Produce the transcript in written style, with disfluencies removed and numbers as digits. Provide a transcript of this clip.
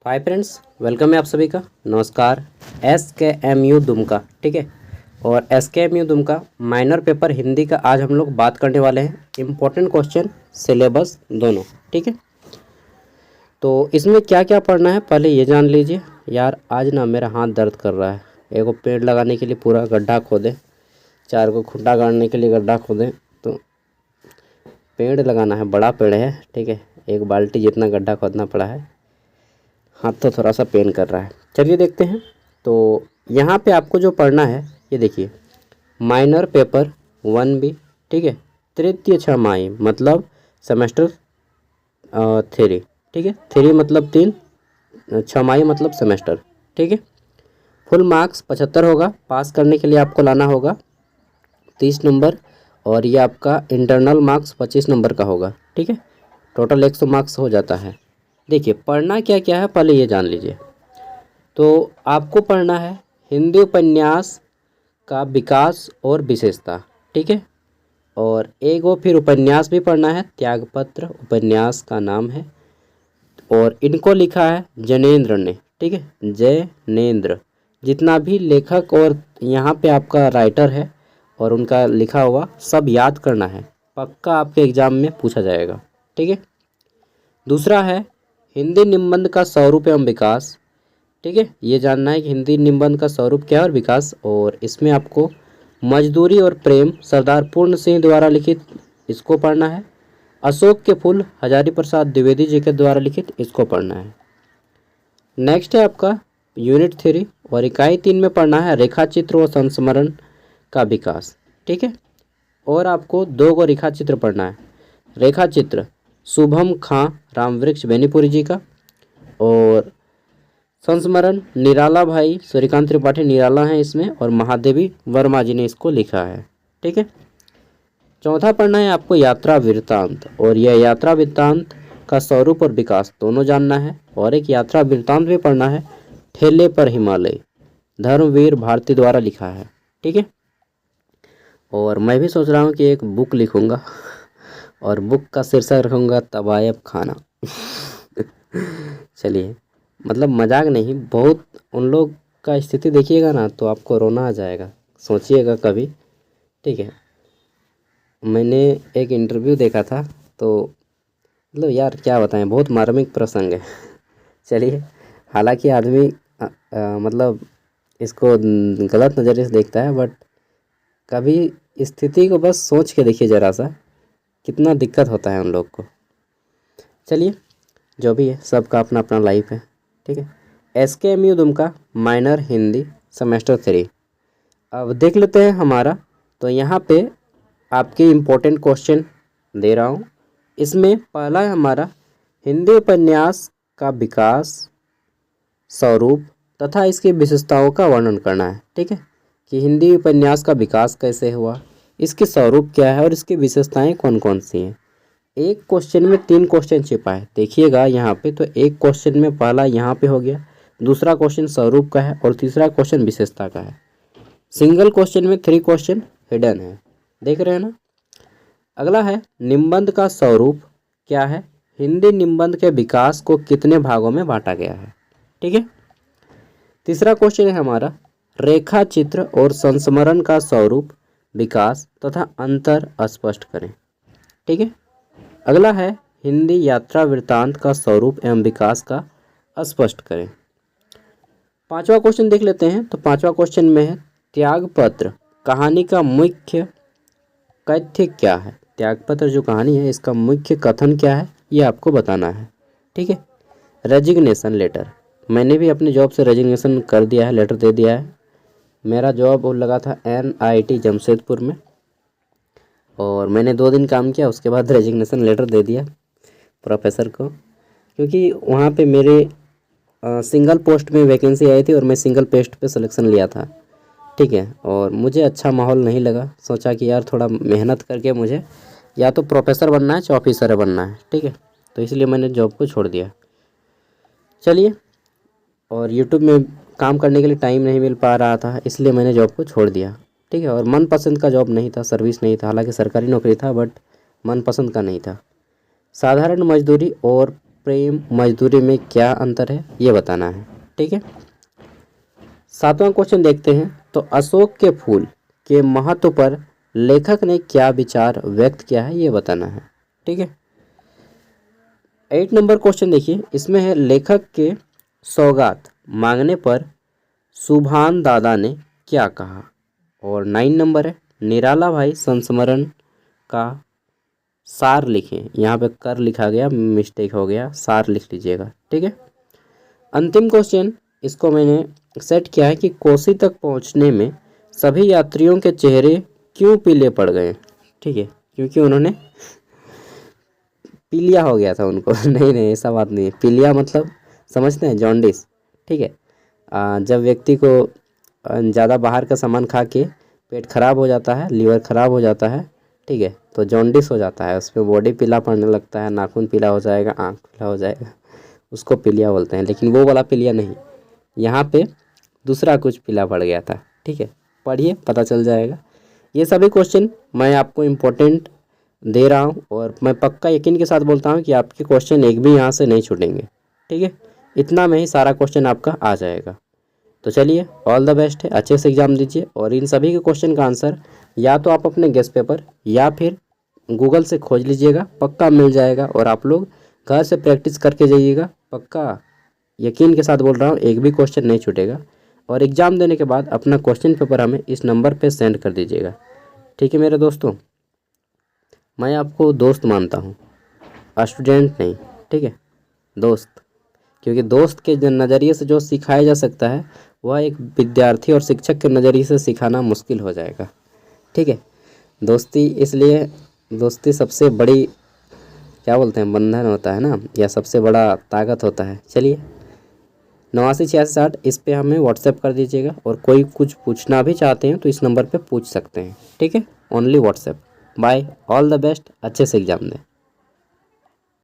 तो hi friends, welcome है आप सभी का। नमस्कार। SKMU दुमका, ठीक है। और SKMU Dumka minor paper Hindi का आज हम लोग बात करने वाले हैं। इम्पोर्टेंट क्वेश्चन, सिलेबस दोनों, ठीक है। तो इसमें क्या क्या पढ़ना है पहले ये जान लीजिए। यार आज ना मेरा हाथ दर्द कर रहा है। एक को पेड़ लगाने के लिए पूरा गड्ढा खोदे, 4 को खुट्टा गाड़ने के लिए गड्ढा खोदे। तो पेड़ लगाना है, बड़ा पेड़ है, ठीक है। 1 बाल्टी जितना गड्ढा खोदना पड़ा है। हाथ तो थोड़ा सा पेन कर रहा है। चलिए देखते हैं। तो यहाँ पे आपको जो पढ़ना है ये देखिए, माइनर पेपर 1B, ठीक है। तृतीय छमाही मतलब सेमेस्टर 3, ठीक है। 3 मतलब 3, छमाही मतलब सेमेस्टर, ठीक है। फुल मार्क्स 75 होगा। पास करने के लिए आपको लाना होगा 30 नंबर, और ये आपका इंटरनल मार्क्स 25 नंबर का होगा, ठीक है। टोटल 100 मार्क्स हो जाता है। देखिए पढ़ना क्या क्या है पहले ये जान लीजिए। तो आपको पढ़ना है हिंदी उपन्यास का विकास और विशेषता, ठीक है। और एक वो फिर उपन्यास भी पढ़ना है, त्यागपत्र उपन्यास का नाम है। और इनको लिखा है जैनेंद्र ने, ठीक है। जैनेंद्र। जितना भी लेखक और यहाँ पे आपका राइटर है और उनका लिखा हुआ सब याद करना है, पक्का आपके एग्ज़ाम में पूछा जाएगा, ठीक है। दूसरा है हिंदी निबंध का स्वरूप एवं विकास, ठीक है। ये जानना है कि हिंदी निबंध का स्वरूप क्या है और विकास। और इसमें आपको मजदूरी और प्रेम सरदार पूर्ण सिंह द्वारा लिखित, इसको पढ़ना है। अशोक के फूल हजारी प्रसाद द्विवेदी जी के द्वारा लिखित, इसको पढ़ना है। नेक्स्ट है आपका यूनिट 3 और इकाई 3 में पढ़ना है रेखा चित्र और संस्मरण का विकास, ठीक है। और आपको 2 को रेखा चित्र पढ़ना है। रेखा चित्र शुभम खां रामवृक्ष बेनीपुरी जी का, और संस्मरण निराला भाई सूर्यकांत त्रिपाठी निराला हैं इसमें, और महादेवी वर्मा जी ने इसको लिखा है, ठीक है। चौथा पढ़ना है आपको यात्रा वृत्तांत, और यह यात्रा वृत्तांत का स्वरूप और विकास दोनों जानना है। और एक यात्रा वृत्तांत भी पढ़ना है, ठेले पर हिमालय, धर्मवीर भारती द्वारा लिखा है, ठीक है। और मैं भी सोच रहा हूँ कि एक बुक लिखूँगा और बुक का शीर्षक रखूँगा तवायब खाना। चलिए, मतलब मजाक नहीं, बहुत उन लोग का स्थिति देखिएगा ना तो आपको रोना आ जाएगा, सोचिएगा कभी, ठीक है। मैंने एक इंटरव्यू देखा था, तो मतलब यार क्या बताएं, बहुत मार्मिक प्रसंग है। चलिए, हालांकि आदमी मतलब इसको गलत नज़रिए से देखता है, बट कभी स्थिति को बस सोच के देखिए ज़रा सा, कितना दिक्कत होता है उन लोग को। चलिए, जो भी है सबका अपना अपना लाइफ है, ठीक है। SKMU Dumka minor Hindi semester 3 अब देख लेते हैं हमारा। तो यहाँ पे आपके इम्पोर्टेंट क्वेश्चन दे रहा हूँ। इसमें पहला है हमारा हिंदी उपन्यास का विकास, स्वरूप तथा इसकी विशेषताओं का वर्णन करना है, ठीक है। कि हिंदी उपन्यास का विकास कैसे हुआ, इसके स्वरूप क्या है और इसकी विशेषताएं कौन कौन सी हैं। एक क्वेश्चन में 3 क्वेश्चन छिपा है, देखिएगा यहाँ पे। तो एक क्वेश्चन में पहला यहाँ पे हो गया, दूसरा क्वेश्चन स्वरूप का है, और तीसरा क्वेश्चन विशेषता का है। सिंगल क्वेश्चन में 3 क्वेश्चन हिडन है, देख रहे हैं ना। अगला है निबंध का स्वरूप क्या है, हिंदी निबंध के विकास को कितने भागों में बांटा गया है, ठीक है। तीसरा क्वेश्चन है हमारा रेखा चित्र और संस्मरण का स्वरूप, विकास तथा अंतर स्पष्ट करें, ठीक है। अगला है हिंदी यात्रा वृत्तांत का स्वरूप एवं विकास का स्पष्ट करें। पांचवा क्वेश्चन देख लेते हैं। तो पांचवा क्वेश्चन में है त्यागपत्र कहानी का मुख्य कथ्य क्या है। त्यागपत्र जो कहानी है इसका मुख्य कथन क्या है, ये आपको बताना है, ठीक है। रेजिग्नेशन लेटर, मैंने भी अपने जॉब से रेजिग्नेशन कर दिया है, लेटर दे दिया है। मेरा जॉब लगा था NIT जमशेदपुर में, और मैंने 2 दिन काम किया, उसके बाद रेजिग्नेशन लेटर दे दिया प्रोफेसर को, क्योंकि वहाँ पे मेरे सिंगल पोस्ट में वैकेंसी आई थी और मैं सिंगल पोस्ट पे सिलेक्शन लिया था, ठीक है। और मुझे अच्छा माहौल नहीं लगा, सोचा कि यार थोड़ा मेहनत करके मुझे या तो प्रोफेसर बनना है चाहे ऑफिसर बनना है, ठीक है। तो इसलिए मैंने जॉब को छोड़ दिया। चलिए, और यूट्यूब में काम करने के लिए टाइम नहीं मिल पा रहा था, इसलिए मैंने जॉब को छोड़ दिया, ठीक है। और मनपसंद का जॉब नहीं था, सर्विस नहीं था, हालांकि सरकारी नौकरी था बट मनपसंद का नहीं था। साधारण मजदूरी और प्रेम मजदूरी में क्या अंतर है ये बताना है। ठीक है, 7वां क्वेश्चन देखते हैं। तो अशोक के फूल के महत्व पर लेखक ने क्या विचार व्यक्त किया है ये बताना है। ठीक है, 8 नंबर क्वेश्चन देखिए, इसमें है लेखक के सौगात मांगने पर सुभान दादा ने क्या कहा। और 9 नंबर है निराला भाई संस्मरण का सार लिखें। यहाँ पे कर लिखा गया, मिस्टेक हो गया, सार लिख लीजिएगा। ठीक है, अंतिम क्वेश्चन इसको मैंने सेट किया है कि कोसी तक पहुँचने में सभी यात्रियों के चेहरे क्यों पीले पड़ गए। ठीक है, क्योंकि उन्होंने पीलिया हो गया था उनको। नहीं नहीं, ऐसा बात नहीं है। पीलिया मतलब समझते हैं, जॉन्डिस। ठीक है, जब व्यक्ति को ज़्यादा बाहर का सामान खा के पेट खराब हो जाता है, लीवर खराब हो जाता है, ठीक है, तो जॉन्डिस हो जाता है, उसमें बॉडी पीला पड़ने लगता है, नाखून पीला हो जाएगा, आँख पीला हो जाएगा, उसको पीलिया बोलते हैं। लेकिन वो वाला पीलिया नहीं, यहाँ पे दूसरा कुछ पीला पड़ गया था। ठीक है, पढ़िए पता चल जाएगा। ये सभी क्वेश्चन मैं आपको इम्पोर्टेंट दे रहा हूँ और मैं पक्का यकीन के साथ बोलता हूँ कि आपके क्वेश्चन एक भी यहाँ से नहीं छूटेंगे। ठीक है, इतना में ही सारा क्वेश्चन आपका आ जाएगा। तो चलिए, ऑल द बेस्ट है, अच्छे से एग्जाम दीजिए। और इन सभी के क्वेश्चन का आंसर या तो आप अपने गेस्ट पेपर या फिर गूगल से खोज लीजिएगा, पक्का मिल जाएगा। और आप लोग घर से प्रैक्टिस करके जाइएगा, पक्का यकीन के साथ बोल रहा हूँ, एक भी क्वेश्चन नहीं छूटेगा। और एग्ज़ाम देने के बाद अपना क्वेश्चन पेपर हमें इस नंबर पे सेंड कर दीजिएगा। ठीक है मेरे दोस्तों, मैं आपको दोस्त मानता हूँ, स्टूडेंट नहीं। ठीक है, दोस्त, क्योंकि दोस्त के नज़रिए से जो सिखाया जा सकता है वह एक विद्यार्थी और शिक्षक के नज़रिए से सिखाना मुश्किल हो जाएगा। ठीक है, दोस्ती, इसलिए दोस्ती सबसे बड़ी क्या बोलते हैं, बंधन होता है ना, या सबसे बड़ा ताकत होता है। चलिए, 898660 इस पे हमें व्हाट्सएप कर दीजिएगा। और कोई कुछ पूछना भी चाहते हैं तो इस नंबर पे पूछ सकते हैं। ठीक है, only WhatsApp. Bye, all the best, अच्छे से एग्जाम दें।